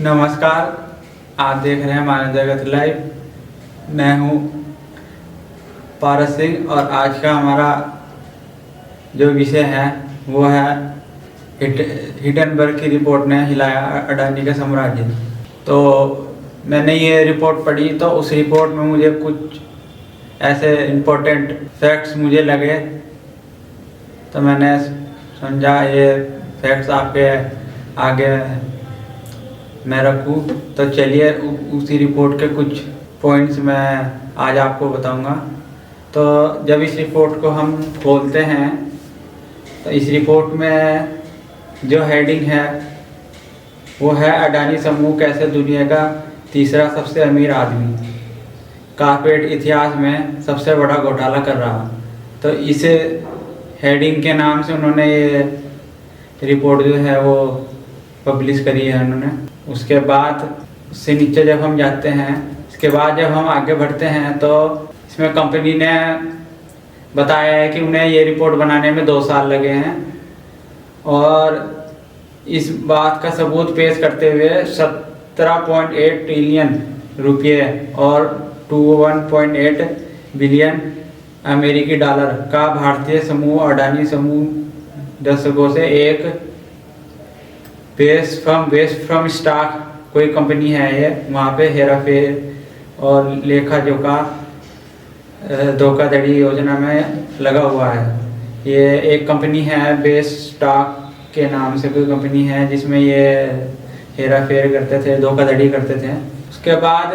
नमस्कार, आप देख रहे हैं मानव जगत लाइव। मैं हूं पारस सिंह और आज का हमारा जो विषय है वो है हिंडनबर्ग की रिपोर्ट ने हिलाया अडानी का साम्राज्य। तो मैंने ये रिपोर्ट पढ़ी तो उस रिपोर्ट में मुझे कुछ ऐसे इम्पोर्टेंट फैक्ट्स मुझे लगे, तो मैंने समझा ये फैक्ट्स आपके आगे मैं रखूं। तो चलिए उसी रिपोर्ट के कुछ पॉइंट्स मैं आज आपको बताऊंगा। तो जब इस रिपोर्ट को हम खोलते हैं तो इस रिपोर्ट में जो हेडिंग है वो है अडानी समूह कैसे दुनिया का तीसरा सबसे अमीर आदमी, कारपोरेट इतिहास में सबसे बड़ा घोटाला कर रहा। तो इस हेडिंग के नाम से उन्होंने ये रिपोर्ट जो है वो पब्लिश करी है उन्होंने। उसके बाद उससे नीचे जब हम जाते हैं, इसके बाद जब हम आगे बढ़ते हैं तो इसमें कंपनी ने बताया है कि उन्हें ये रिपोर्ट बनाने में 2 साल लगे हैं और इस बात का सबूत पेश करते हुए 17.8 ट्रिलियन रुपये और 21.8 बिलियन अमेरिकी डॉलर का भारतीय समूह अडानी समूह दशकों से एक बेस फ्रॉम स्टॉक कोई कंपनी है ये, वहाँ पे हेराफेर और लेखा जोखा धोखाधड़ी योजना में लगा हुआ है। ये एक कंपनी है बेस स्टॉक के नाम से, कोई कंपनी है जिसमें ये हेराफेर करते थे, धोखाधड़ी करते थे। उसके बाद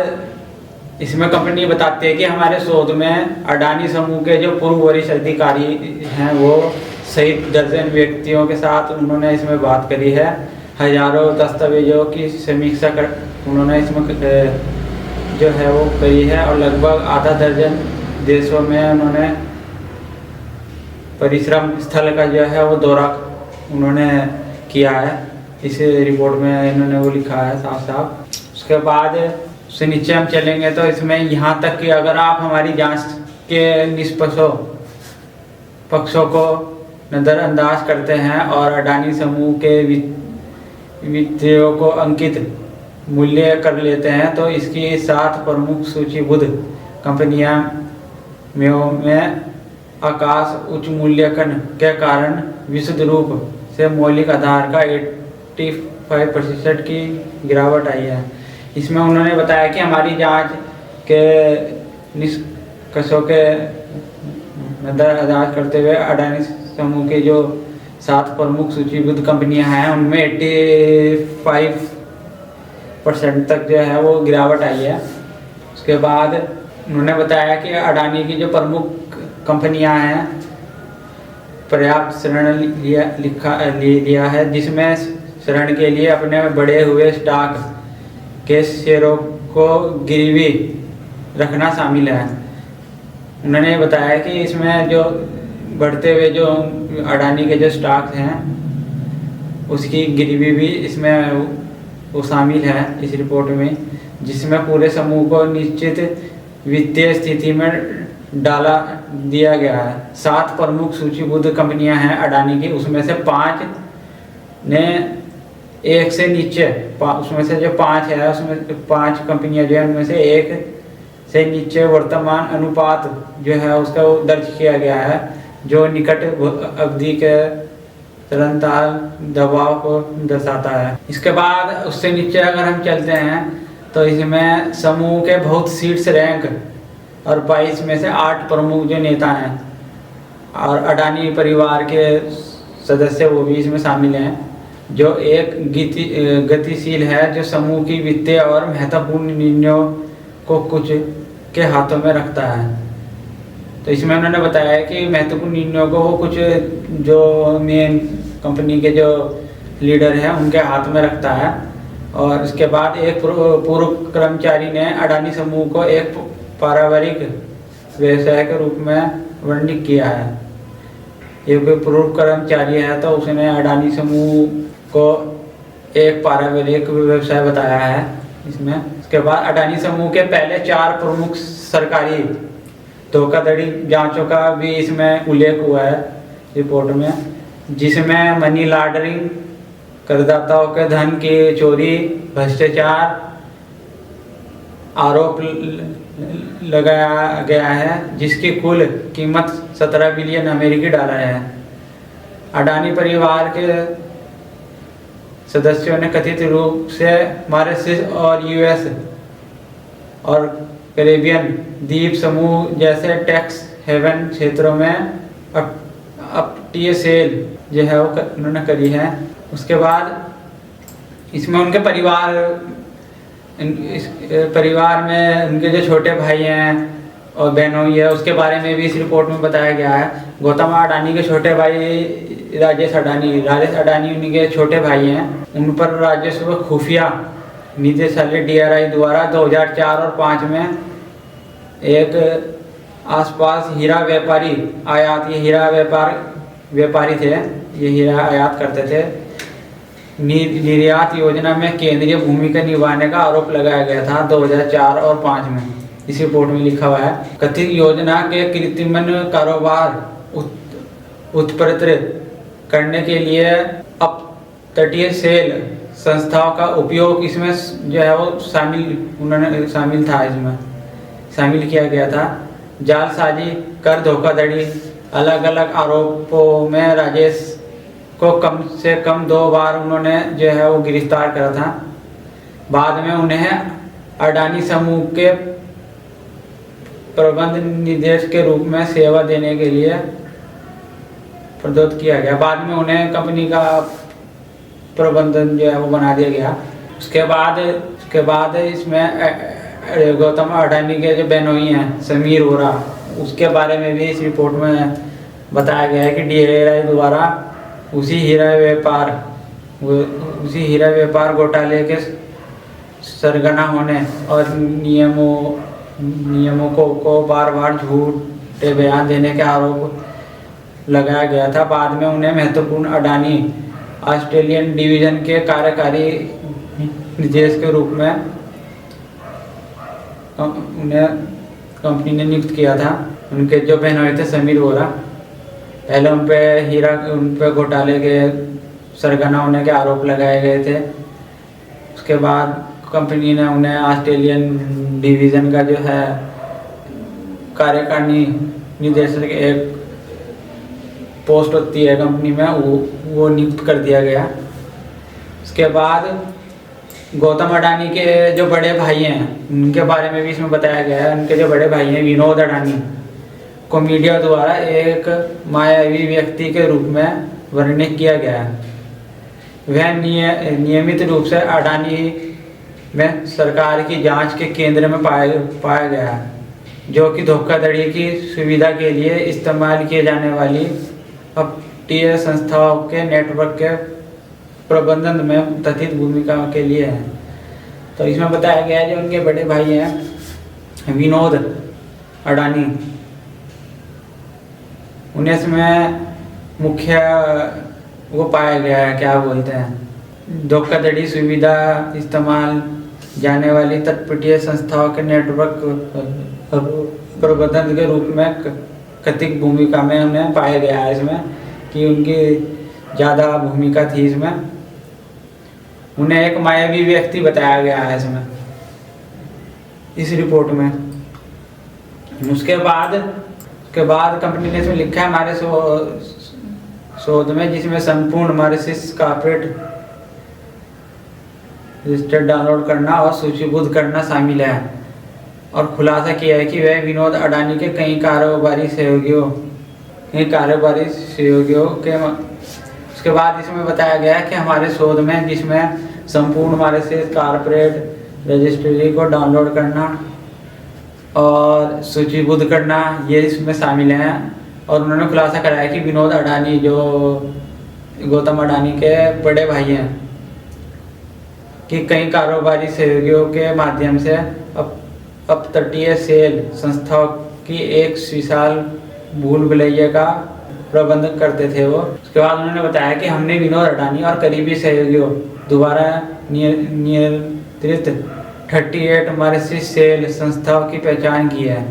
इसमें कंपनी बताती है कि हमारे शोध में अडानी समूह के जो पूर्व वरिष्ठ अधिकारी हैं वो सहित दर्जन व्यक्तियों के साथ उन्होंने इसमें बात करी है। हजारों दस्तावेजों की समीक्षा कर उन्होंने इसमें जो है वो करी है और लगभग आधा दर्जन देशों में उन्होंने परिश्रम स्थल का जो है वो दौरा उन्होंने किया है। इस रिपोर्ट में इन्होंने वो लिखा है साफ साफ। उसके बाद उससे नीचे हम चलेंगे तो इसमें यहाँ तक कि अगर आप हमारी जांच के निष्पक्षों पक्षों को नज़रअंदाज करते हैं और अडानी समूह के वित्तीयों को अंकित मूल्य कर लेते हैं तो इसकी 7 प्रमुख सूचीबद्ध कंपनियां में आकाश उच्च मूल्यांकन के कारण विशुद्ध रूप से मौलिक आधार का 85% की गिरावट आई है। इसमें उन्होंने बताया कि हमारी जांच के निष्कर्षों के नज़रअंदाज करते हुए अडानी समूह के जो 7 प्रमुख सूचीबद्ध कंपनियां हैं उनमें 85% तक जो है वो गिरावट आई है। उसके बाद उन्होंने बताया कि अडानी की जो प्रमुख कंपनियां हैं पर्याप्त ऋण लिया है, जिसमें ऋण के लिए अपने बढ़े हुए स्टॉक के शेयरों को गिरवी रखना शामिल है। उन्होंने बताया कि इसमें जो बढ़ते हुए जो अडानी के जो स्टॉक्स हैं उसकी गिरवी भी इसमें वो शामिल है इस रिपोर्ट में, जिसमें पूरे समूह को निश्चित वित्तीय स्थिति में डाला दिया गया है। 7 प्रमुख सूचीबद्ध कंपनियां हैं अडानी की, उसमें से 5 ने एक से नीचे, उसमें से जो 5 है उसमें 5 कंपनियां जो है उनमें से एक से नीचे वर्तमान अनुपात जो है उसका दर्ज किया गया है, जो निकट अवधि के तुरंताल दबाव को दर्शाता है। इसके बाद उससे नीचे अगर हम चलते हैं तो इसमें समूह के बहुत शीर्ष रैंक और 22 में से 8 प्रमुख जो नेता हैं और अडानी परिवार के सदस्य वो भी इसमें शामिल हैं, जो एक गतिशील है जो समूह की वित्तीय और महत्वपूर्ण निर्णयों को कुछ के हाथों में रखता है। तो इसमें उन्होंने बताया कि महत्वपूर्ण निर्णयों को वो कुछ जो मेन कंपनी के जो लीडर हैं उनके हाथ में रखता है। और उसके बाद एक पूर्व कर्मचारी ने अडानी समूह को एक पारिवारिक व्यवसाय के रूप में वर्णित किया है। ये कोई पूर्व कर्मचारी है तो उसने अडानी समूह को एक पारिवारिक व्यवसाय बताया है इसमें। उसके बाद अडानी समूह के पहले 4 प्रमुख सरकारी धोखाधड़ी जांचों का भी इसमें उल्लेख हुआ है रिपोर्ट में, जिसमें मनी लॉन्ड्रिंग, करदाताओं के धन की चोरी, भ्रष्टाचार आरोप लगाया गया है, जिसकी कुल कीमत 17 बिलियन अमेरिकी डॉलर है। अडानी परिवार के सदस्यों ने कथित रूप से मॉरिशस और यूएस और कैरेबियन द्वीप समूह जैसे टैक्स हेवन क्षेत्रों में अपतटीय सेल जो है वो उन्होंने करी है। उसके बाद इसमें उनके इस परिवार में उनके जो छोटे भाई हैं और बहनों है, उसके बारे में भी इस रिपोर्ट में बताया गया है। गौतम अडानी के छोटे भाई राजेश अडानी उनके छोटे भाई हैं। उन पर राजस्व खुफिया निदेशालय DRI द्वारा 2004 और 2005 में एक आसपास हीरा व्यापारी ये हीरा व्यापारी थे, ये हीरा आयात करते थे। निर्यात योजना में केंद्रीय भूमिका निभाने का आरोप लगाया गया था 2004 और 2005 में। इस रिपोर्ट में लिखा हुआ है, कथित योजना के कृत्रिम कारोबार उत्पन्न करने के लिए अपतटीय सेल संस्थाओं का उपयोग इसमें जो है वो शामिल किया गया था। जालसाजी, कर धोखाधड़ी, अलग अलग आरोपों में राजेश को कम से कम 2 बार उन्होंने जो है वो गिरफ्तार करा था। बाद में उन्हें अडानी समूह के प्रबंध निदेशक के रूप में सेवा देने के लिए प्रदत्त किया गया। बाद में उन्हें कंपनी का प्रबंधन जो है वो बना दिया गया। उसके बाद इसमें गौतम अडानी के जो बहनोई हैं समीर वोरा, उसके बारे में भी इस रिपोर्ट में बताया गया है कि DRI द्वारा उसी हीरा व्यापार घोटाले के सरगना होने और नियमों को बार बार झूठे बयान देने के आरोप लगाया गया था। बाद में उन्हें महत्वपूर्ण अडानी ऑस्ट्रेलियन डिवीजन के कार्यकारी निदेशक के रूप में उन्हें कंपनी ने नियुक्त किया था। उनके जो बहनोई थे समीर वोरा, पहले उन पे घोटाले के सरगना होने के आरोप लगाए गए थे। उसके बाद कंपनी ने उन्हें ऑस्ट्रेलियन डिवीज़न का जो है कार्यकारिणी निदेशक एक पोस्ट होती है कंपनी में, वो नियुक्त कर दिया गया। उसके बाद गौतम अडानी के जो बड़े भाई हैं उनके बारे में भी इसमें बताया गया है। उनके जो बड़े भाई हैं विनोद अडानी को मीडिया द्वारा एक मायावी व्यक्ति के रूप में वर्णित किया गया है। वह नियमित रूप से अडानी में सरकार की जांच के केंद्र में पाया गया है, जो कि धोखाधड़ी की सुविधा के लिए इस्तेमाल किए जाने वाली अपतटीय संस्थाओं के नेटवर्क के प्रबंधन में कथित भूमिका के लिए है। तो इसमें बताया गया है जो उनके बड़े भाई हैं विनोद अडानी, उन्हें इसमें मुख्य वो पाया गया है, क्या बोलते हैं, धोखाधड़ी सुविधा इस्तेमाल जाने वाली तटपटीय संस्थाओं के नेटवर्क प्रबंधन के रूप में कथित भूमिका में उन्हें पाया गया है। इसमें कि उनकी ज़्यादा भूमिका थी। इसमें उन्हें एक मायावी व्यक्ति बताया गया है इसमें इस रिपोर्ट में। उसके बाद कंपनी ने इसमें लिखा है हमारे शोध में, जिसमें संपूर्ण मॉरिशस कॉर्पोरेट रजिस्टर डाउनलोड करना और सूचीबद्ध करना शामिल है, और खुलासा किया है कि वह विनोद अडानी के कई कारोबारी सहयोगियों के। उसके बाद इसमें बताया गया है कि हमारे शोध में, जिसमें संपूर्ण मॉरिशस कॉर्पोरेट रजिस्ट्री को डाउनलोड करना और सूचीबद्ध करना ये इसमें शामिल हैं। और उन्होंने खुलासा कराया कि विनोद अडानी जो गौतम अडानी के बड़े भाई हैं कि कई कारोबारी सहयोगियों के माध्यम से अपतटीय सेल संस्थाओं की एक विशाल भूल भुलैया का प्रबंधन करते थे वो। उसके बाद उन्होंने बताया कि हमने विनोद अडानी और करीबी सहयोगियों द्वारा नियंत्रित 38 मॉरिशस सेल संस्थाओं की पहचान की है।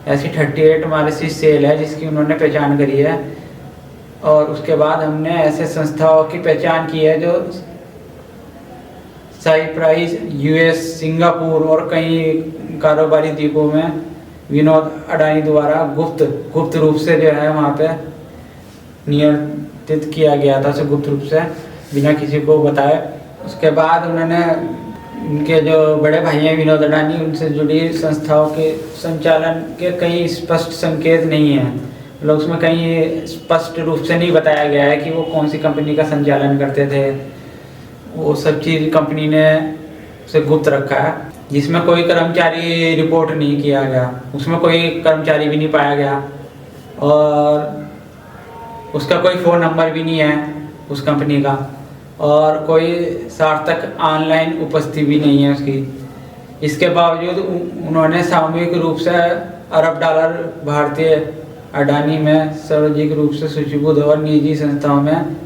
ऐसी 38 मॉरिशस सेल है जिसकी उन्होंने पहचान करी है, और उसके बाद हमने ऐसे संस्थाओं की पहचान की है जो साइप्रस, यूएस, सिंगापुर और कई कारोबारी द्वीपों में विनोद अडानी द्वारा गुप्त रूप से जो है वहाँ पे नियंत्रित किया गया था, गुप्त रूप से बिना किसी को बताए। उसके बाद उन्होंने उनके जो बड़े भाई हैं विनोद अडानी, उनसे जुड़ी संस्थाओं के संचालन के कई स्पष्ट संकेत नहीं हैं, मतलब उसमें कहीं स्पष्ट रूप से नहीं बताया गया है कि वो कौन सी कंपनी का संचालन करते थे। वो सब चीज़ कंपनी ने से गुप्त रखा है, जिसमें कोई कर्मचारी रिपोर्ट नहीं किया गया, उसमें कोई कर्मचारी भी नहीं पाया गया और उसका कोई फ़ोन नंबर भी नहीं है उस कंपनी का, और कोई सार्थक ऑनलाइन उपस्थिति भी नहीं है उसकी। इसके बावजूद उन्होंने सामूहिक रूप से अरब डॉलर भारतीय अडानी में सार्वजनिक रूप से सूचीबद्ध और निजी संस्थाओं में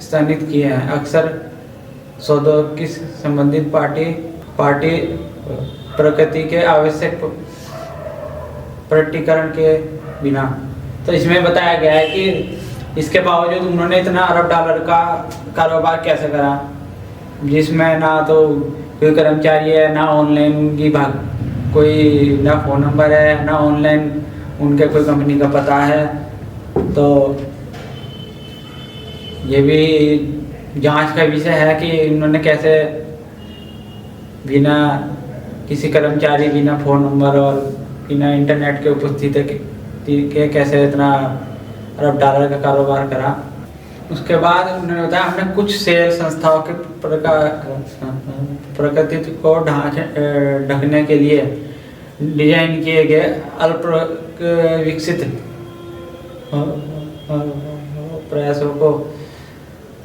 स्थानित किए हैं, अक्सर सौदों की संबंधित पार्टी प्रकृति के आवश्यक प्रकटीकरण के बिना। तो इसमें बताया गया है कि इसके बावजूद उन्होंने इतना अरब डॉलर का कारोबार कैसे करा, जिसमें ना तो कोई कर्मचारी है, ना ऑनलाइन उनकी कोई ना फ़ोन नंबर है, ना ऑनलाइन उनके कोई कंपनी का पता है। तो ये भी जांच का विषय है कि इन्होंने कैसे बिना किसी कर्मचारी, बिना फ़ोन नंबर और बिना इंटरनेट के उपस्थिति के कैसे इतना अरब डॉलर का कारोबार करा। उसके बाद उन्होंने बताया हमने कुछ शेयर संस्थाओं के प्रकृति को ढकने के लिए डिजाइन किए गए अल्प विकसित प्रयासों को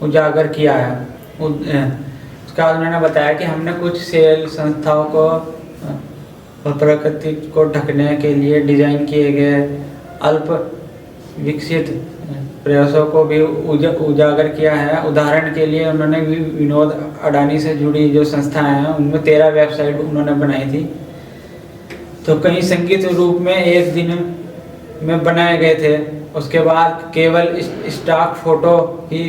उजागर किया है। उसके बाद उन्होंने बताया कि हमने कुछ शेयर संस्थाओं को प्रकृति को ढकने के लिए डिजाइन किए गए अल्प विकसित प्रयासों को भी उजागर किया है। उदाहरण के लिए उन्होंने विनोद अडानी से जुड़ी जो संस्थाएं हैं उनमें 13 वेबसाइट उन्होंने बनाई थी, तो कई संगीत रूप में एक दिन में बनाए गए थे। उसके बाद केवल स्टॉक फोटो ही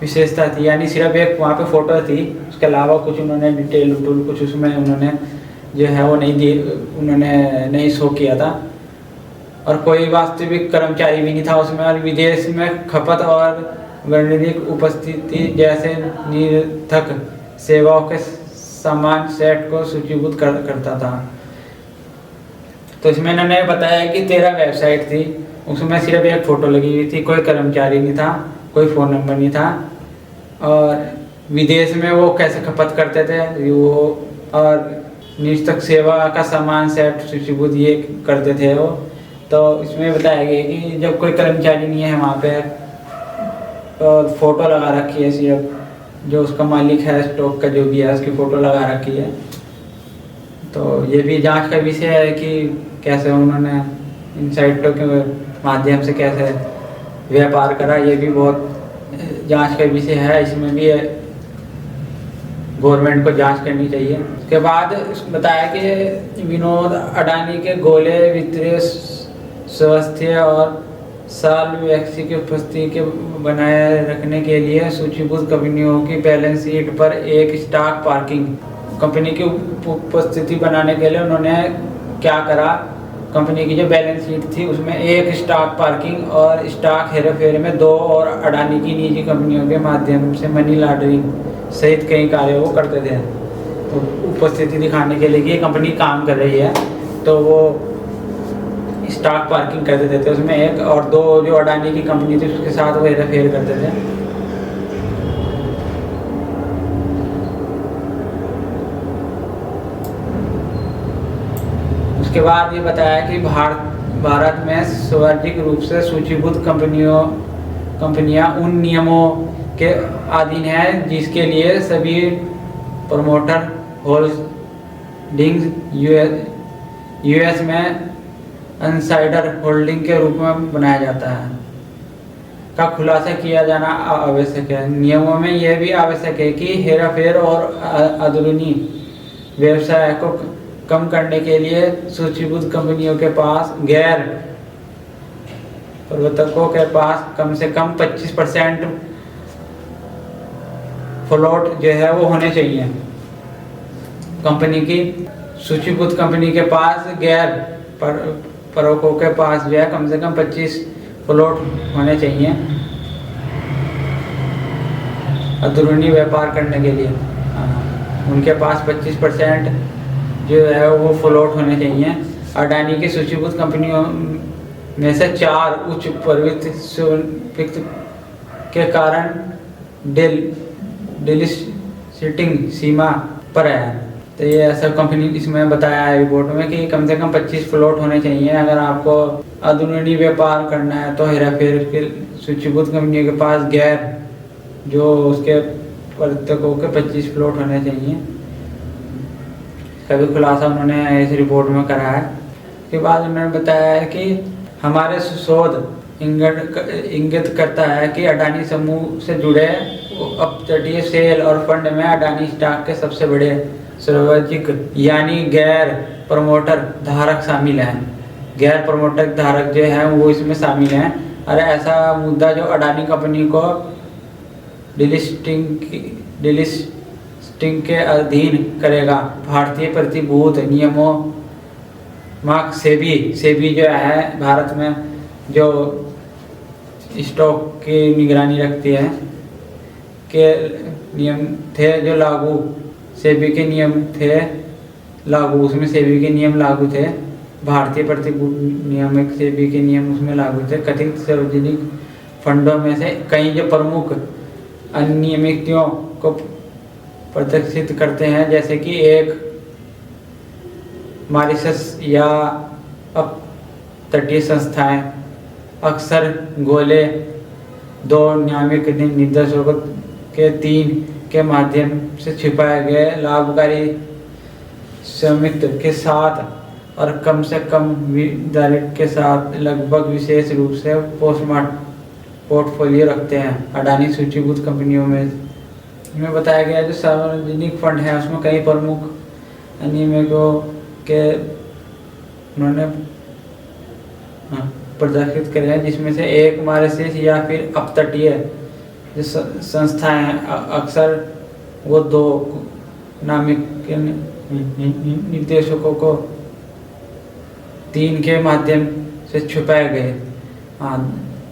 विशेषता थी, यानी सिर्फ एक वहाँ पे फ़ोटो थी, उसके अलावा कुछ उन्होंने डिटेल कुछ उसमें उन्होंने जो है वो नहीं दी, उन्होंने नहीं शो किया था। और कोई वास्तविक कर्मचारी भी नहीं था उसमें, और विदेश में खपत और वाणिज्यिक उपस्थिति जैसे निरर्थक सेवाओं के समान सेट को सूचीबद्ध करता था। तो इसमें इन्होंने बताया कि 13 वेबसाइट थी, उसमें सिर्फ एक फ़ोटो लगी हुई थी, कोई कर्मचारी नहीं था, कोई फ़ोन नंबर नहीं था, और विदेश में वो कैसे खपत करते थे वो, और निरर्थक सेवा का समान सेट सूचीबद्ध ये करते थे वो। तो इसमें बताया गया कि जब कोई कर्मचारी नहीं है वहाँ पे, तो फ़ोटो लगा रखी है, सिर्फ जो उसका मालिक है स्टॉक का जो भी है उसकी फ़ोटो लगा रखी है। तो ये भी जांच का विषय है कि कैसे उन्होंने इन साइटों के माध्यम से कैसे व्यापार करा, ये भी बहुत जांच का विषय है। इसमें भी गवर्नमेंट को जांच करनी चाहिए। उसके बाद बताया कि विनोद अडानी के गोले वित्तीय स्वास्थ्य और साल व्यक्ति की उपस्थिति के बनाए रखने के लिए सूचीबद्ध कंपनियों की बैलेंस शीट पर एक स्टॉक पार्किंग कंपनी की उपस्थिति बनाने के लिए उन्होंने क्या करा, कंपनी की जो बैलेंस शीट थी उसमें एक स्टॉक पार्किंग और स्टॉक हेरफेर में 2 और अडानी की निजी कंपनियों के माध्यम से मनी लॉन्ड्रिंग सहित कई कार्यों को करते थे। तो उपस्थिति दिखाने के लिए कि ये कंपनी काम कर रही है, तो वो स्टॉक पार्किंग कर देते थे उसमें एक, और 2 जो अडानी की कंपनी थी उसके साथ वो हेरफेर करते थे। उसके बाद ये बताया कि भारत में सार्वजनिक रूप से सूचीबद्ध कंपनियां उन नियमों के अधीन है जिसके लिए सभी प्रमोटर होल्डिंग्स यूएस में इनसाइडर होल्डिंग के रूप में बनाया जाता है का खुलासा किया जाना आवश्यक है। नियमों में यह भी आवश्यक है कि हेराफेर और अंदरूनी व्यवसाय को कम करने के लिए सूचीबद्ध कंपनियों के पास गैर प्रवर्तकों के पास कम से कम 25% फ्लोट जो है वो होने चाहिए। कंपनी की सूचीबद्ध कंपनी के पास गैर प्रवर्तकों के पास जो है कम से कम 25 फ्लोट होने चाहिए अंदरूनी व्यापार करने के लिए। उनके पास 25% जो है वो फ्लोट होने चाहिए। अडानी की सूचीबद्ध कंपनियों में से 4 उच्च प्रवृत्ति के कारण डिलिस्टिंग सीमा पर है। तो ये ऐसा कंपनी इसमें बताया है रिपोर्ट में कि कम से कम 25 फ्लोट होने चाहिए अगर आपको अंदरूनी व्यापार करना है। तो हेराफेरी के सूचीबद्ध कंपनियों के पास गैर जो उसके प्रवर्तकों के 25 फ्लोट होने चाहिए। कभी खुलासा उन्होंने इस रिपोर्ट में करा है। उसके बाद उन्होंने बताया है कि हमारे शोध इंगित करता है कि अडानी समूह से जुड़े अपतटीय सेल और फंड में अडानी स्टॉक के सबसे बड़े सार्वजनिक यानी गैर प्रमोटर धारक शामिल हैं। गैर प्रमोटर धारक जो हैं वो इसमें शामिल हैं। और ऐसा मुद्दा जो अडानी कंपनी को डिलिस्टिंग के अधीन करेगा। भारतीय प्रतिभूति नियमों सेबी जो है भारत में जो स्टॉक की निगरानी रखती है के नियम थे जो लागू सेबी के नियम थे लागू, उसमें सेबी के नियम लागू थे। भारतीय प्रतिभूति नियामक सेबी के नियम उसमें लागू थे। कथित सार्वजनिक फंडों में से कई जो प्रमुख अनियमितताओं को प्रदर्शित करते हैं, जैसे कि एक मॉरिशस या अपतटीय संस्थाएं अक्सर गोले 2 नियामक निर्देशकों के 3 के माध्यम से छिपाए गए लाभकारी स्वामित्व के साथ और कम से कम दायित्व के साथ लगभग विशेष रूप से पोर्टफोलियो रखते हैं। अडानी सूचीबद्ध कंपनियों में बताया गया जो सार्वजनिक फंड है उसमें कई प्रमुख अनियमितों के उन्होंने प्रदर्शित करे हैं, जिसमें से एक मॉरिशस या फिर अपतटीय जो संस्थाएं हैं अक्सर वो 2 नामिक निर्देशकों को 3 के माध्यम से छुपाए गए।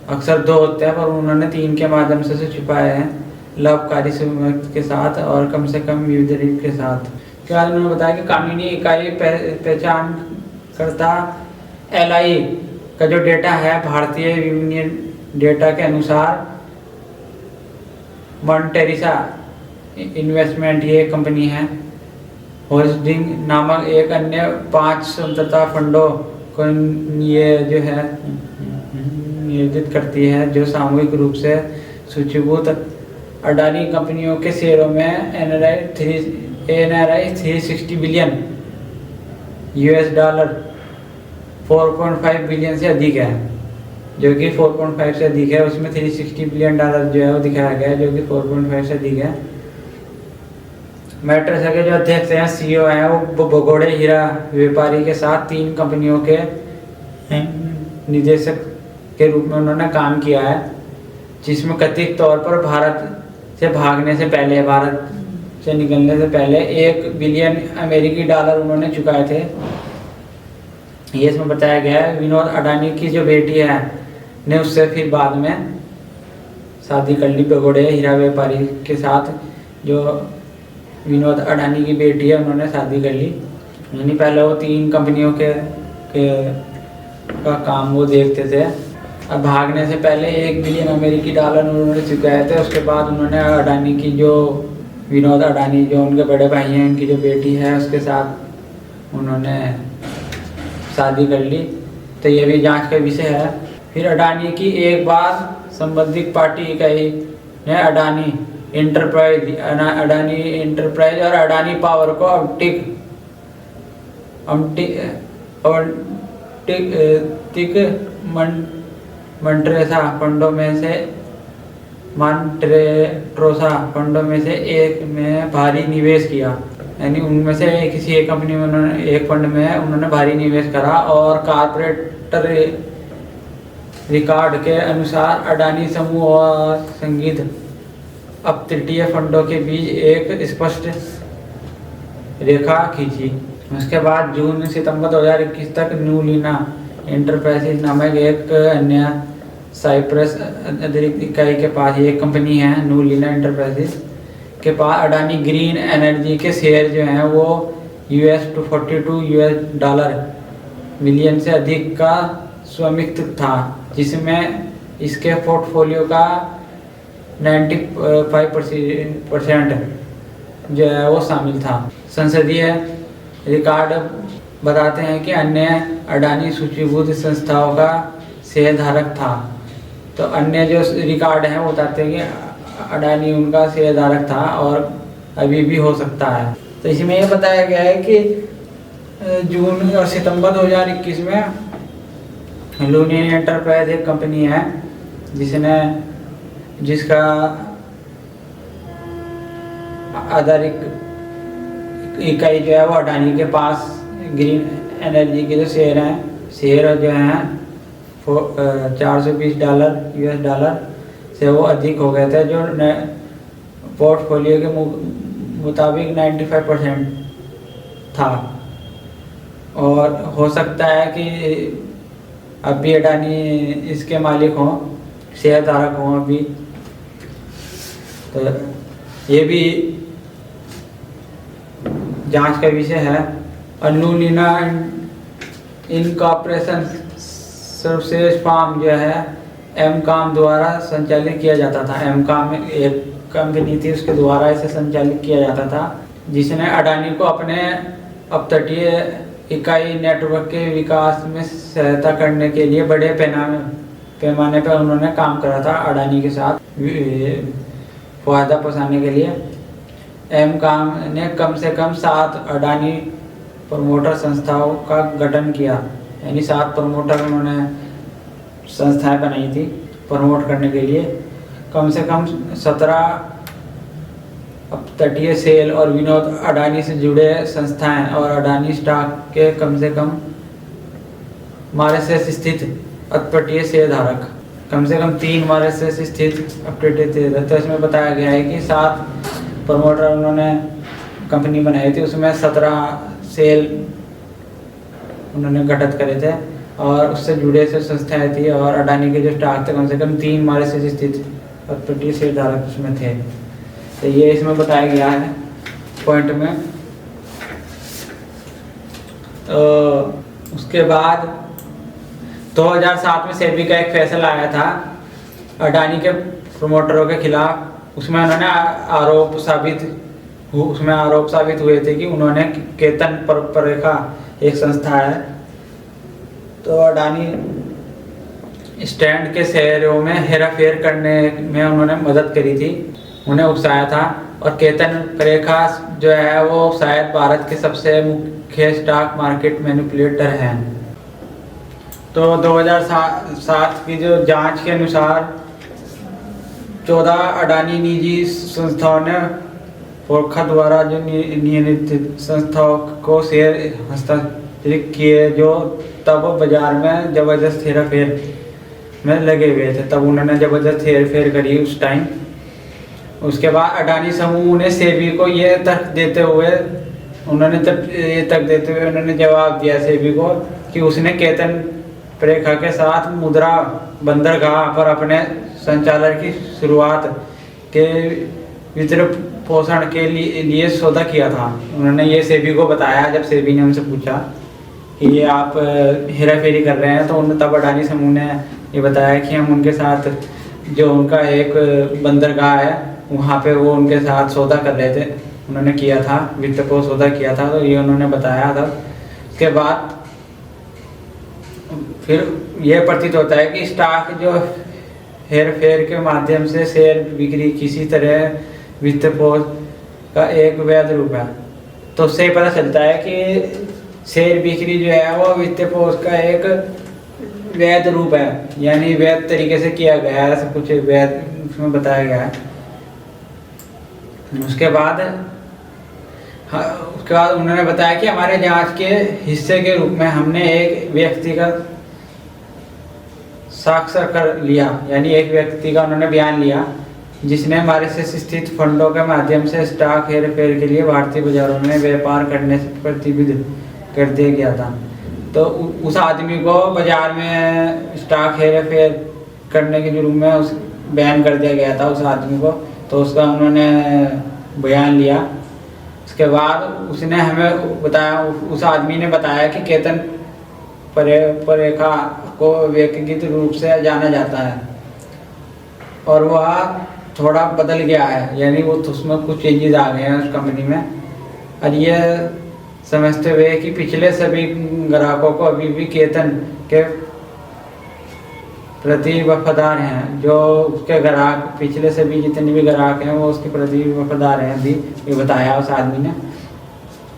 अक्सर 2 होते हैं पर उन्होंने 3 के माध्यम से छुपाए हैं लाभकारी स्वामित्व के साथ और कम से कम विविध के साथ। के बाद उन्होंने बताया कि कानूनी इकाई पहचान करता LI का जो डेटा है भारतीय यूनियन डेटा के अनुसार मॉन्टेरिसा इन्वेस्टमेंट ये कंपनी है होल्डिंग नामक एक अन्य 5 स्वतंत्रता फंडों को ये जो है नियोजित करती है जो सामूहिक रूप से सूचीबद्ध अडानी कंपनियों के शेयरों में NRI 360 बिलियन $, 4.5 बिलियन से अधिक है, जो कि 4.5 से अधिक है। उसमें $360 बिलियन जो है वो दिखाया गया है, जो कि 4.5 से अधिक है। मैट्रिक्स के जो अध्यक्ष हैं CEO हैं वो भगोड़े हीरा व्यापारी के साथ 3 कंपनियों के निदेशक के रूप में उन्होंने काम किया है, जिसमें कथित तौर पर भारत से भागने से पहले, भारत से निकलने से पहले $1 बिलियन उन्होंने चुकाए थे। ये इसमें बताया गया है। विनोद अडानी की जो बेटी है ने उससे फिर बाद में शादी कर ली भगोड़े हीरा व्यापारी के साथ। जो विनोद अडानी की बेटी है उन्होंने शादी कर ली, यानी पहले वो 3 कंपनियों के का काम वो देखते थे। अब भागने से पहले $1 बिलियन उन्होंने चुकाए थे। उसके बाद उन्होंने अडानी की जो विनोद अडानी जो उनके बड़े भाई हैं उनकी जो बेटी है उसके साथ उन्होंने शादी कर ली। तो ये भी जांच का विषय है। फिर अडानी की एक बार संबंधित पार्टी इकाई ने अडानी इंटरप्राइज और अडानी पावर को मॉन्टेरोसा फंडों में से एक में भारी निवेश किया, यानी उनमें से किसी एक कंपनी में उन्होंने एक फंड में उन्होंने भारी निवेश करा और कारपोरेट रिकॉर्ड के अनुसार अडानी समूह और संगीत अपतटीय फंडों के बीच एक स्पष्ट रेखा खींची। उसके बाद जून सितंबर 2021 तक न्यू लीना एंटरप्राइजेज नामक एक अन्य साइप्रस अतिरिक्त इकाई के पास, ये एक कंपनी है न्यू लीना एंटरप्राइजेज के पास अडानी ग्रीन एनर्जी के शेयर जो हैं वो $242 मिलियन से अधिक का स्वामित्व था, जिसमें इसके पोर्टफोलियो का 95% जो है वो शामिल था। संसदीय रिकॉर्ड बताते हैं कि अन्य अडानी सूचीबद्ध संस्थाओं का शेयरधारक था। तो अन्य जो रिकॉर्ड हैं वो बताते हैं कि अडानी उनका शेयरधारक था और अभी भी हो सकता है। तो इसमें ये बताया गया है कि जून और सितंबर 2021 में लूनियन एंटरप्राइज एक कंपनी है जिसका आधारिक इकाई जो है वो अडानी के पास ग्रीन एनर्जी के जो शेयर जो हैं $420 से वो अधिक हो गए थे, जो पोर्टफोलियो के मुताबिक 95% था। और हो सकता है कि अभी अडानी इसके मालिक हों, शेयरधारक हों अभी। तो ये भी जांच का विषय है। और न्यू लीना इनकॉर्पोरेशन सर्वश्रेष्ठ फार्म जो है एमकॉम द्वारा संचालित किया जाता था। एमकॉम एक कंपनी थी, उसके द्वारा इसे संचालित किया जाता था, जिसने अडानी को अपने अपतटीय इकाई नेटवर्क के विकास में सहायता करने के लिए बड़े पैमाने पर उन्होंने काम करा था। अडानी के साथ फायदा पहुँचाने के लिए एमकॉम ने कम से कम 7 अडानी प्रमोटर संस्थाओं का गठन किया, यानी 7 प्रमोटर उन्होंने संस्थाएं बनाई थी प्रमोट करने के लिए। कम से कम 17 अपतटीय सेल और विनोद अडानी से जुड़े संस्थाएं और अडानी स्टॉक के कम से कम मॉरिशस स्थित अपतटीय शेयरधारक, कम से कम 3 मॉरिशस स्थित अपतटीय शेयरधारक। तो इसमें बताया गया है कि 7 प्रमोटर उन्होंने कंपनी बनाई थी, उसमें 17 सेल उन्होंने गठित करे थे और उससे जुड़े से संस्थाएं थी, और अडानी के जो स्टॉक थे कम से कम 3 मॉरिशस स्थित अपतटीय शेयरधारक उसमें थे। तो ये इसमें बताया गया है पॉइंट में। तो उसके बाद 2007 में सेबी का एक फैसला आया था अडानी के प्रमोटरों के खिलाफ। उसमें उन्होंने आरोप साबित हुए थे कि उन्होंने केतन परेखा एक संस्था है, तो अडानी स्टैंड के शेयरों में हेराफेर करने में उन्होंने मदद करी थी, उन्हें उकसाया था। और केतन परेखा जो है वो शायद भारत के सबसे मुख्य स्टॉक मार्केट मैनिपुलेटर हैं। तो 2007 की जो जांच के अनुसार 14 अडानी निजी संस्थाओं ने पोरखा द्वारा जो नियंत्रित संस्थाओं को शेयर हस्तांतरित किए, जो तब बाजार में जबरदस्त हेराफेर में लगे हुए थे। तब उन्होंने जबरदस्त हेरफेर करी उस टाइम। उसके बाद अडानी समूह ने सेबी को ये तर्क देते हुए उन्होंने जवाब दिया सेबी को कि उसने केतन परेखा के साथ मुद्रा बंदरगाह पर अपने संचालन की शुरुआत के वित्त पोषण के लिए सौदा किया था। उन्होंने ये सेबी को बताया जब सेबी ने उनसे पूछा कि ये आप हेराफेरी कर रहे हैं, तो तब अडानी समूह ने ये बताया कि हम उनके साथ जो उनका एक बंदरगाह है वहाँ पे वो उनके साथ सौदा कर रहे थे, उन्होंने किया था, वित्त को सौदा किया था, तो ये उन्होंने बताया था। उसके बाद फिर यह प्रतीत होता है कि स्टॉक जो हेरफेर के माध्यम से शेयर बिक्री किसी तरह वित्त पोष का एक वैध रूप है। तो उससे ही पता चलता है कि शेयर बिक्री जो है वो वित्त पोष का एक वैध रूप है, यानी वैध तरीके से किया गया है, सब कुछ वैध उसमें बताया गया है। उसके बाद उन्होंने बताया कि हमारे जांच के हिस्से के रूप में हमने एक व्यक्तिगत साक्षर कर लिया, यानी एक व्यक्ति का उन्होंने बयान लिया जिसने मॉरिशस स्थित फंडों के माध्यम से स्टॉक हेरफेर के लिए भारतीय बाजारों में व्यापार करने से प्रतिबद्ध कर दिया गया था। तो उस आदमी को बाजार में स्टॉक हेरफेर करने के जुर्म में उस बैन कर दिया गया था उस आदमी को। तो उसका उन्होंने बयान लिया। उसके बाद उसने हमें बताया, उस आदमी ने बताया कि केतन परेखा को व्यक्तिगत रूप से जाना जाता है और वह थोड़ा बदल गया है, यानी वो उसमें कुछ चेंजेस आ गए हैं उस कंपनी में। और ये समझते हुए कि पिछले सभी ग्राहकों को अभी भी केतन के प्रति वफादार हैं, जो उसके ग्राहक पिछले सभी जितने भी ग्राहक हैं वो उसके प्रति वफादार हैं अभी, ये बताया उस आदमी ने।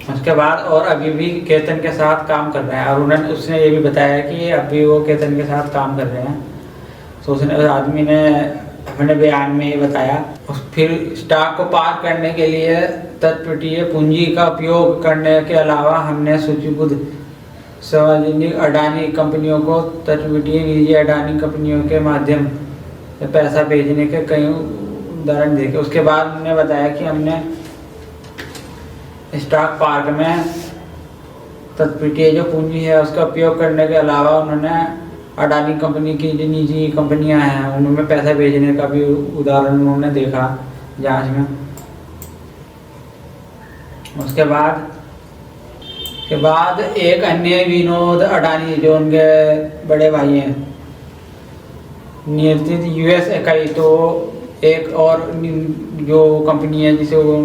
उसके बाद और अभी भी केतन के साथ काम कर रहे हैं और उन्होंने उसने ये भी बताया कि अभी वो केतन के साथ काम कर रहे हैं। तो उसने उस आदमी ने अपने बयान में ये बताया। फिर स्टॉक को पार करने के लिए तत्पटीय पूंजी का उपयोग करने के अलावा हमने सूचीबद्ध सार्वजनिक अडानी कंपनियों को तत्पटीय निजी अडानी कंपनियों के माध्यम से पैसा भेजने के कई उदाहरण देखे। उसके बाद उन्होंने बताया कि हमने स्टॉक पार्क में तत्पटीय जो पूंजी है उसका उपयोग करने के अलावा उन्होंने अडानी कंपनी की जो निजी कंपनियां हैं उनमें पैसा भेजने का भी उदाहरण उन्होंने देखा जांच में। उसके बाद एक अन्य विनोद अडानी जो उनके बड़े भाई हैं नियंत्रित यूएस इकाई, तो एक और जो कंपनी है जिसे वो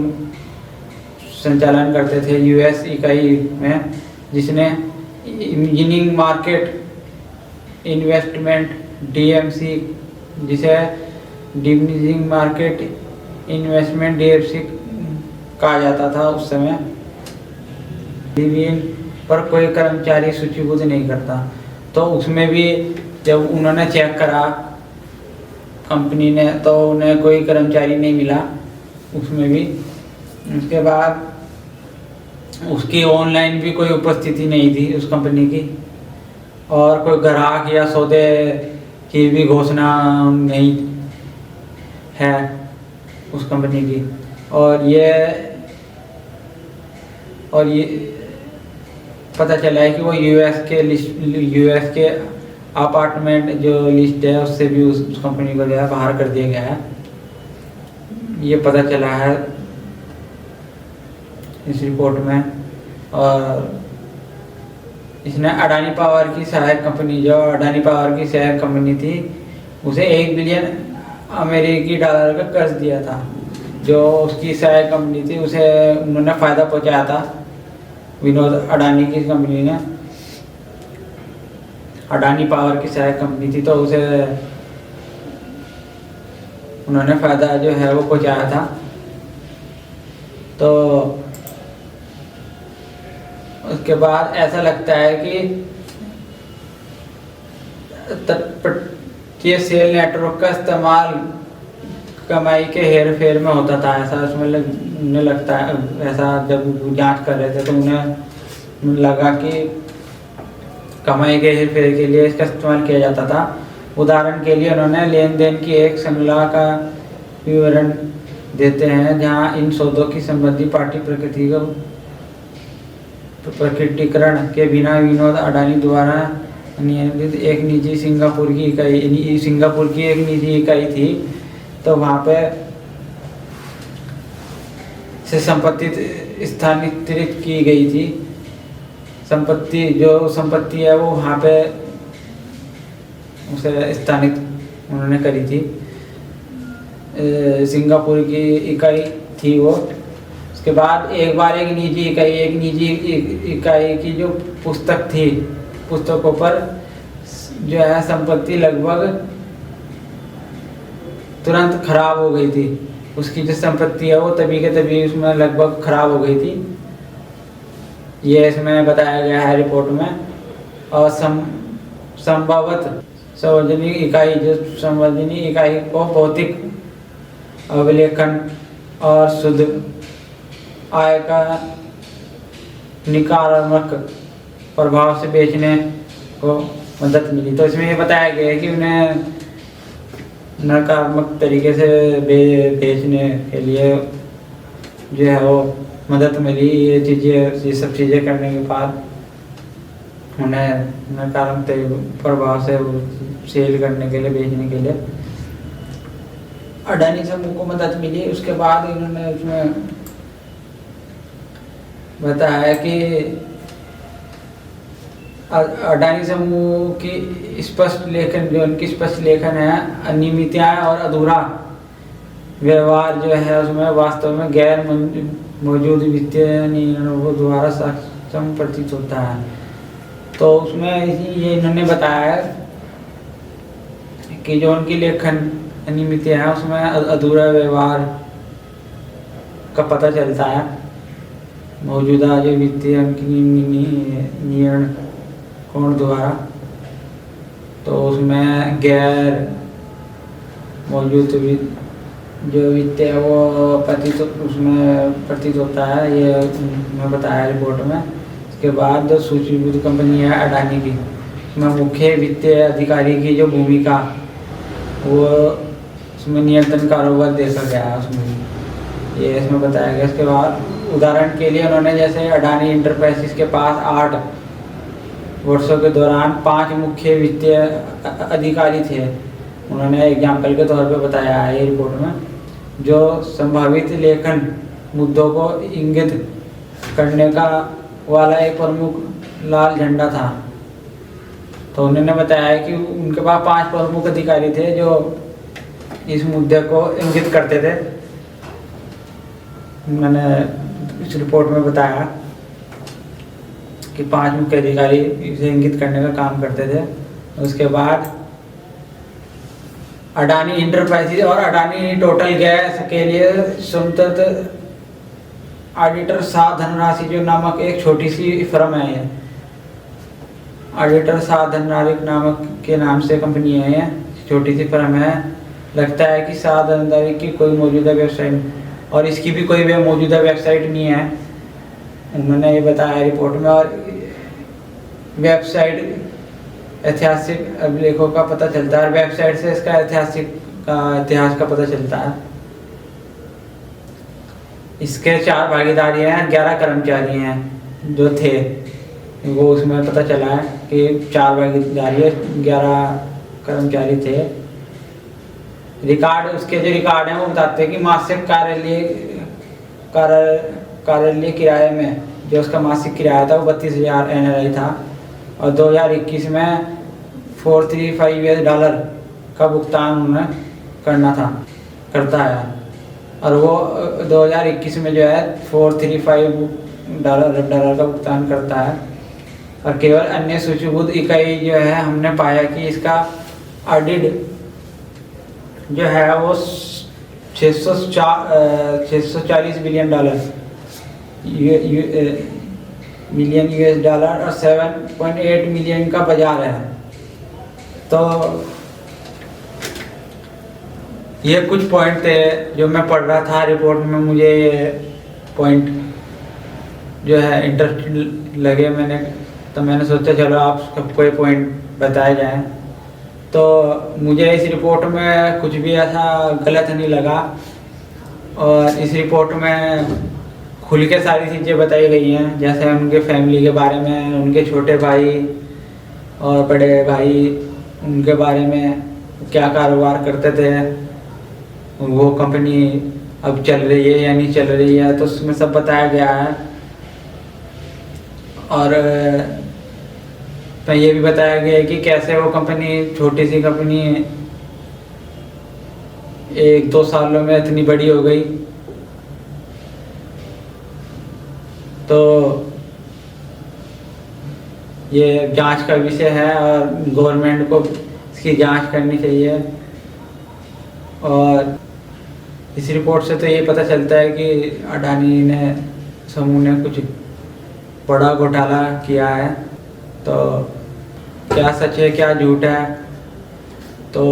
संचालन करते थे यूएस इकाई में, जिसने इमर्जिंग मार्केट इन्वेस्टमेंट डीएमसी, जिसे डिमर्जिंग मार्केट इन्वेस्टमेंट डीएमसी कहा जाता था उस समय, पर कोई कर्मचारी सूचीबद्ध नहीं करता। तो उसमें भी जब उन्होंने चेक करा कंपनी ने तो उन्हें कोई कर्मचारी नहीं मिला उसमें भी। उसके बाद उसकी ऑनलाइन भी कोई उपस्थिति नहीं थी उस कंपनी की, और कोई ग्राहक या सौदे की भी घोषणा नहीं है उस कंपनी की। और ये पता चला है कि वो यूएस के अपार्टमेंट जो लिस्ट है उससे भी उस कंपनी को जो है बाहर कर दिया गया है, ये पता चला है इस रिपोर्ट में। और इसने अडानी पावर की सहायक कंपनी, जो अडानी पावर की सहायक कंपनी थी, उसे $1 बिलियन अमेरिकी डॉलर का कर्ज दिया था। जो उसकी सहायक कंपनी थी उसे उन्होंने फ़ायदा पहुंचाया था, विनोद अडानी की कंपनी ने, अडानी पावर की सहायक कंपनी थी, तो उसे उन्होंने फ़ायदा जो है वो पहुंचाया था। तो उसके बाद ऐसा लगता है कि तत्पटीय सेल नेटवर्क का इस्तेमाल कमाई के हेर फेर में होता था, ऐसा उसमें उन्हें लगता है। ऐसा जब जांच कर रहे थे तो उन्हें लगा कि कमाई के हेर फेर के लिए इसका इस्तेमाल किया जाता था। उदाहरण के लिए उन्होंने लेन देन की एक श्रृंखला का विवरण देते हैं जहां इन सौदों की संबंधी पार्टी प्रकटीकरण के बिना विनोद अडानी द्वारा नियंत्रित एक निजी सिंगापुर की एक निजी इकाई थी, तो वहाँ पे से संपत्ति स्थानांतरित की गई थी। जो संपत्ति है वो वहाँ पे उसे स्थानित उन्होंने करी थी। सिंगापुर की इकाई थी वो। उसके बाद एक बार एक निजी इकाई की जो पुस्तक थी, पुस्तकों पर जो है संपत्ति लगभग तुरंत खराब हो गई थी। उसकी जो संपत्ति है वो तभी के तभी उसमें लगभग खराब हो गई थी, ये इसमें बताया गया है रिपोर्ट में। और संभवतः सार्वजनिक इकाई को भौतिक अवलेखन और शुद्ध आय का नकारात्मक प्रभाव से बेचने को मदद मिली। तो इसमें ये बताया गया है कि उन्हें नकारात्मक तरीके से बेचने के लिए जो है वो मदद मिली। ये सब चीज़ें करने के बाद उन्हें नकारात्मक प्रभाव से सेल करने के लिए, बेचने के लिए अडानी समूह को मदद मिली। उसके बाद इन्होंने उसमें बताया कि अडानी समूह की स्पष्ट लेखन, जो उनकी स्पष्ट लेखन है, अनियमितताएं और अधूरा व्यवहार जो है उसमें वास्तव में गैर मौजूद वित्तीय निर्णयों द्वारा सक्षम प्रतीत होता है। तो उसमें ये इन्होंने बताया कि जो उनकी लेखन अनियमितताएं है उसमें अधूरा व्यवहार का पता चलता है मौजूदा जो वित्तीय निर्णय कोण द्वारा। तो उसमें गैर मौजूद जो वित्त है वो प्रतीत होता है, ये मैं बताया रिपोर्ट में। इसके बाद जो सूचीबद्ध कंपनी है अडानी की, उसमें मुख्य वित्तीय अधिकारी की जो भूमिका वो उसमें नियंत्रण कारोबार देखा गया है, उसमें ये इसमें बताया गया। इसके बाद उदाहरण के लिए उन्होंने जैसे अडानी इंटरप्राइजेस के पास 8 वर्षों के दौरान 5 मुख्य वित्तीय अधिकारी थे। उन्होंने एग्जाम्पल के तौर पे बताया है ये रिपोर्ट में, जो संभावित लेखन मुद्दों को इंगित करने का वाला एक प्रमुख लाल झंडा था। तो उन्होंने बताया कि उनके पास 5 प्रमुख अधिकारी थे जो इस मुद्दे को इंगित करते थे। मैंने इस रिपोर्ट में बताया कि 5 मुख्य अधिकारी इसे इंगित करने का काम करते थे। उसके बाद अडानी इंटरप्राइजेज और अडानी टोटल गैस के लिए स्वतंत्र ऑडिटर शाह धनराशि जो नामक एक छोटी सी फर्म है। ये ऑडिटर शाह धनराशि नामक के नाम से कंपनी है, ये छोटी सी फर्म है। लगता है कि शाह धनराशि की कोई मौजूदा वेबसाइट और इसकी भी कोई मौजूदा वेबसाइट नहीं है, उन्होंने ये बताया रिपोर्ट में। और वेबसाइट ऐतिहासिक अभिलेखों का पता चलता है, वेबसाइट से इसका इतिहास का पता चलता है। इसके 4 भागीदारी हैं, 11 कर्मचारी हैं जो थे, वो उसमें पता चला है कि 4 भागीदारी है, 11 कर्मचारी थे। रिकॉर्ड, उसके जो रिकॉर्ड हैं वो बताते हैं कि मासिक कार्यालय किराए में जो उसका मासिक किराया था वो 32,000 NRI था। और 2021 में $435 का भुगतान उन्हें करता है। और वो 2021 में जो है $435 का भुगतान करता है। और केवल अन्य सूचीबद्ध इकाई जो है, हमने पाया कि इसका ऑडिट जो है वो $640 बिलियन और $7.8 मिलियन का बाजार है। तो ये कुछ पॉइंट थे जो मैं पढ़ रहा था रिपोर्ट में, मुझे ये पॉइंट जो है इंटरेस्टिंग लगे तो मैंने सोचा चलो आप सबको ये पॉइंट बताए जाएं। तो मुझे इस रिपोर्ट में कुछ भी ऐसा गलत नहीं लगा और इस रिपोर्ट में खुल के सारी चीज़ें बताई गई हैं, जैसे उनके फैमिली के बारे में, उनके छोटे भाई और बड़े भाई, उनके बारे में क्या कारोबार करते थे, वो कंपनी अब चल रही है या नहीं चल रही है, तो उसमें सब बताया गया है। और तो ये भी बताया गया है कि कैसे वो कंपनी, छोटी सी कंपनी 1-2 सालों में इतनी बड़ी हो गई। तो ये जांच का विषय है और गवर्नमेंट को इसकी जांच करनी चाहिए। और इस रिपोर्ट से तो ये पता चलता है कि अडानी समूह ने कुछ बड़ा घोटाला किया है। तो क्या सच है क्या झूठ है, तो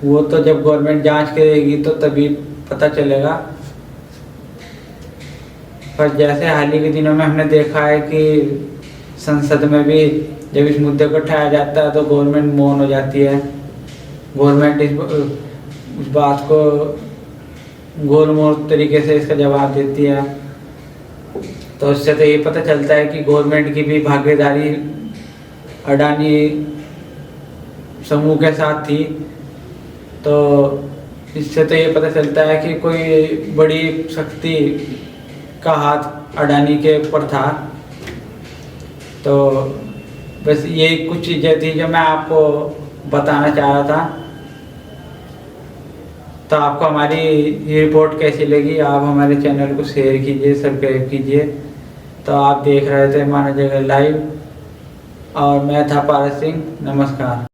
वो तो जब गवर्नमेंट जांच करेगी तो तभी पता चलेगा। पर जैसे हाल ही के दिनों में हमने देखा है कि संसद में भी जब इस मुद्दे को उठाया जाता है तो गवर्नमेंट मौन हो जाती है। गवर्नमेंट उस बात को गोल मोल तरीके से इसका जवाब देती है। तो इससे तो ये पता चलता है कि गवर्नमेंट की भी भागीदारी अडानी समूह के साथ थी। तो इससे तो ये पता चलता है कि कोई बड़ी शक्ति का हाथ अडानी के ऊपर था। तो बस ये कुछ चीज़ें थी जो मैं आपको बताना चाह रहा था। तो आपको हमारी ये रिपोर्ट कैसी लगी? आप हमारे चैनल को शेयर कीजिए, सब्सक्राइब कीजिए। तो आप देख रहे थे मानव जगत लाइव और मैं था पारस सिंह। नमस्कार।